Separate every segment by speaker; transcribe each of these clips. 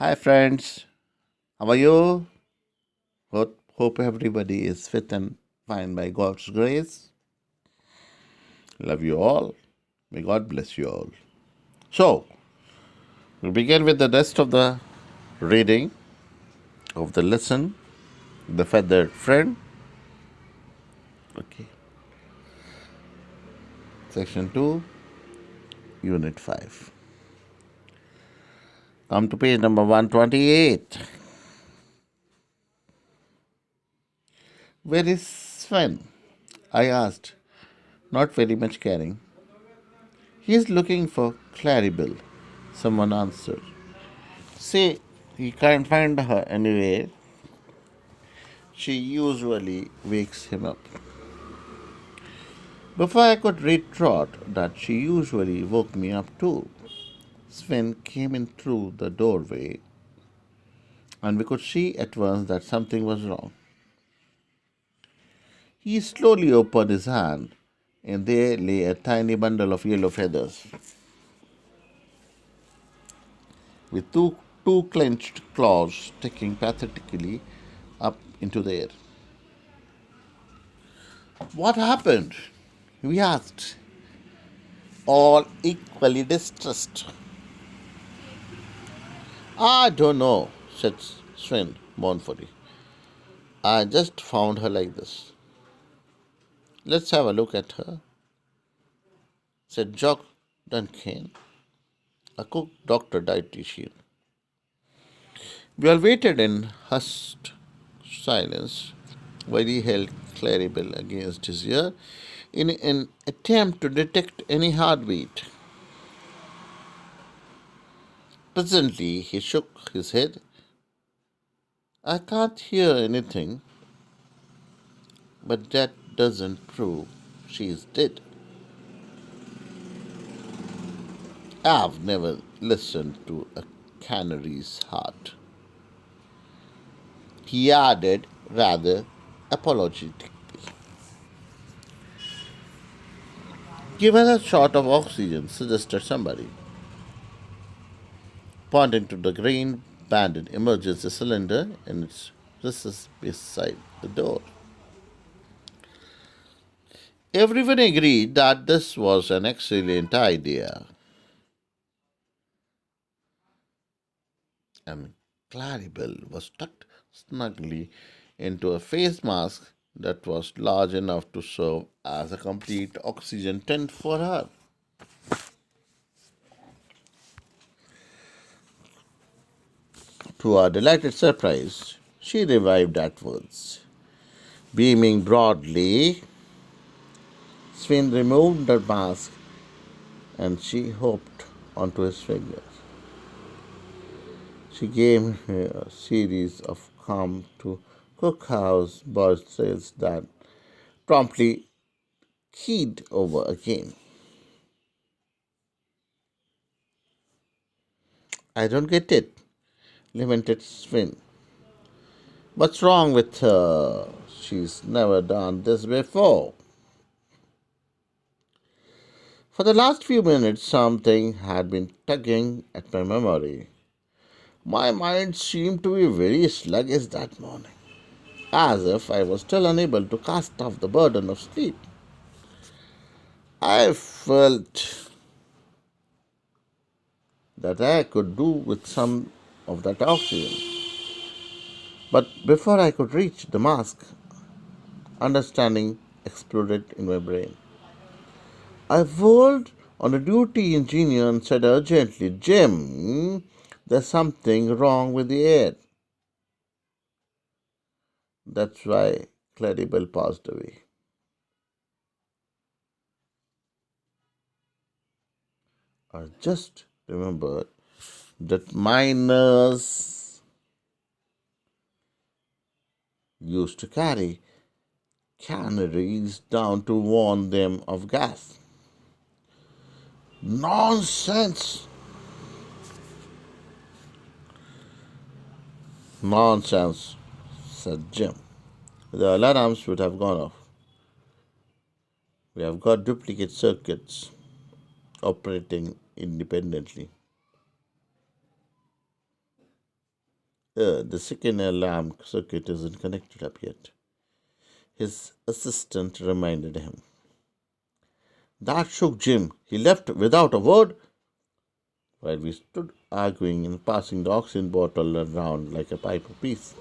Speaker 1: Hi, friends. How are you? Hope everybody is fit and fine by God's grace. Love you all. May God bless you all. So, we begin with the rest of the reading of the lesson, The Feathered Friend. Okay. Section 2, Unit 5. Come to page number 128. Where is Sven? I asked, not very much caring. He is looking for Claribel, someone answered. Say, he can't find her anywhere. She usually wakes him up. Before I could retort that she usually woke me up too, Sven came in through the doorway, and we could see at once that something was wrong. He slowly opened his hand, and there lay a tiny bundle of yellow feathers, with two clenched claws sticking pathetically up into the air. What happened? We asked, all equally distressed. I don't know, said Sven mournfully. I just found her like this. Let's have a look at her, said Jock Duncan, a cook doctor dietitian. We all waited in hushed silence while he held Claribel against his ear in an attempt to detect any heartbeat. Presently he shook his head. I can't hear anything, but that doesn't prove she is dead. I've never listened to a canary's heart, he added rather apologetically. Give her a shot of oxygen, suggested somebody, pointing to the green banded emergency cylinder in its recess beside the door. Everyone agreed that this was an excellent idea, and Claribel was tucked snugly into a face mask that was large enough to serve as a complete oxygen tent for her. To our delighted surprise, she revived at once. Beaming broadly, Sven removed the mask and she hopped onto his fingers. She gave him a series of calm to cookhouse boiled tales that promptly keyed over again. I don't get it, lamented Sven. What's wrong with her? She's never done this before. For the last few minutes, something had been tugging at my memory. My mind seemed to be very sluggish that morning, as if I was still unable to cast off the burden of sleep. I felt that I could do with some of that oxygen. But before I could reach the mask, understanding exploded in my brain. I whirled on a duty engineer and said urgently, Jim, there's something wrong with the air. That's why Claribel passed away. I just remembered that my nurse used to carry canaries down to warn them of gas. Nonsense! Nonsense, said Jim. The alarms would have gone off. We have got duplicate circuits operating independently. The second alarm circuit isn't connected up yet. His assistant reminded him. That shook Jim. He left without a word while we stood arguing and passing the oxygen bottle around like a pipe apiece.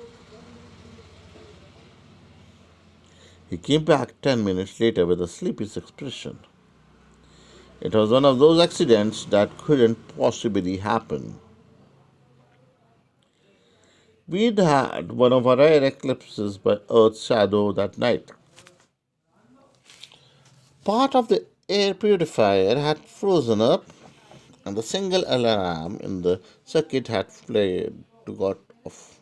Speaker 1: He came back 10 minutes later with a sleepy expression. It was one of those accidents that couldn't possibly happen. We'd had one of our rare eclipses by Earth's shadow that night. Part of the air purifier had frozen up, and the single alarm in the circuit had flared to got off.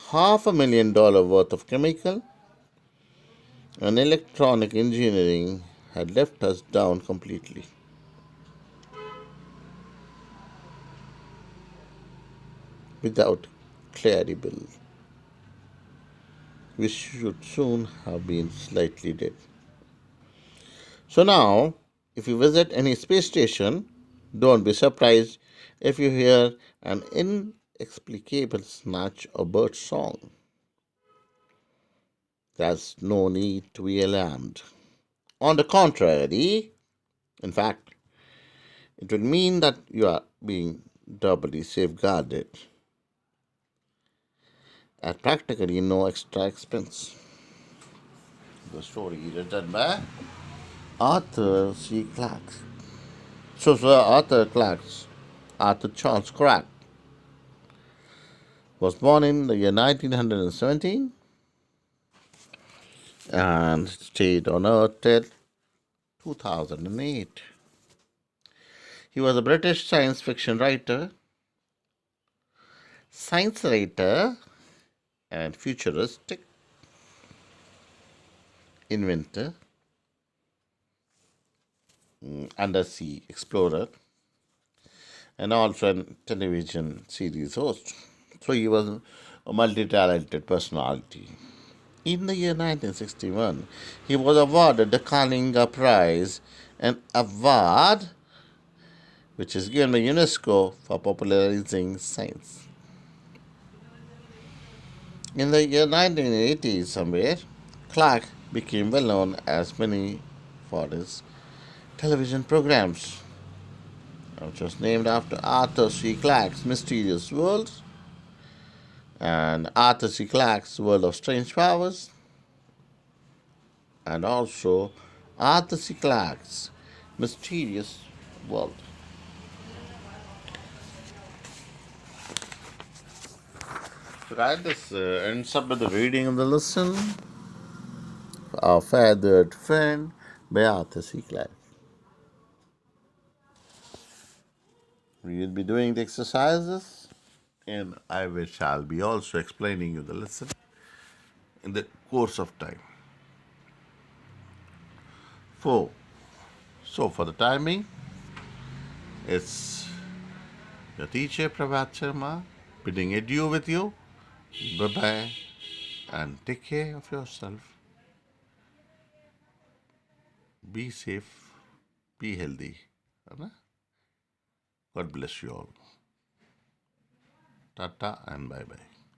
Speaker 1: $500,000 worth of chemical and electronic engineering had left us down completely. Without Claribel, we should soon have been slightly dead. So now, if you visit any space station, don't be surprised if you hear an inexplicable snatch of bird song. There's no need to be alarmed. On the contrary, in fact, it would mean that you are being doubly safeguarded at practically no extra expense. The story is written by Arthur C. Clarke. So, Sir Arthur Charles Clarke, was born in the year 1917 and stayed on Earth till 2008. He was a British science writer, and futuristic inventor, undersea explorer, and also a television series host. So he was a multi talented personality. In the year 1961, he was awarded the Kalinga Prize, an award which is given by UNESCO for popularizing science. In the year 1980, somewhere, Clarke became well known as many for his television programs, which was named after Arthur C. Clarke's Mysterious World and Arthur C. Clarke's World of Strange Powers, and also Arthur C. Clarke's Mysterious World. So that this ends up with the reading of the lesson. Our feathered friend by Arthur C. Clarke. We will be doing the exercises, and shall be also explaining you the lesson in the course of time. 4. So for the timing, it's your teacher Prabhat Sharma bidding adieu with you. Bye bye, and take care of yourself. Be safe, be healthy. God bless you all. Tata and bye bye.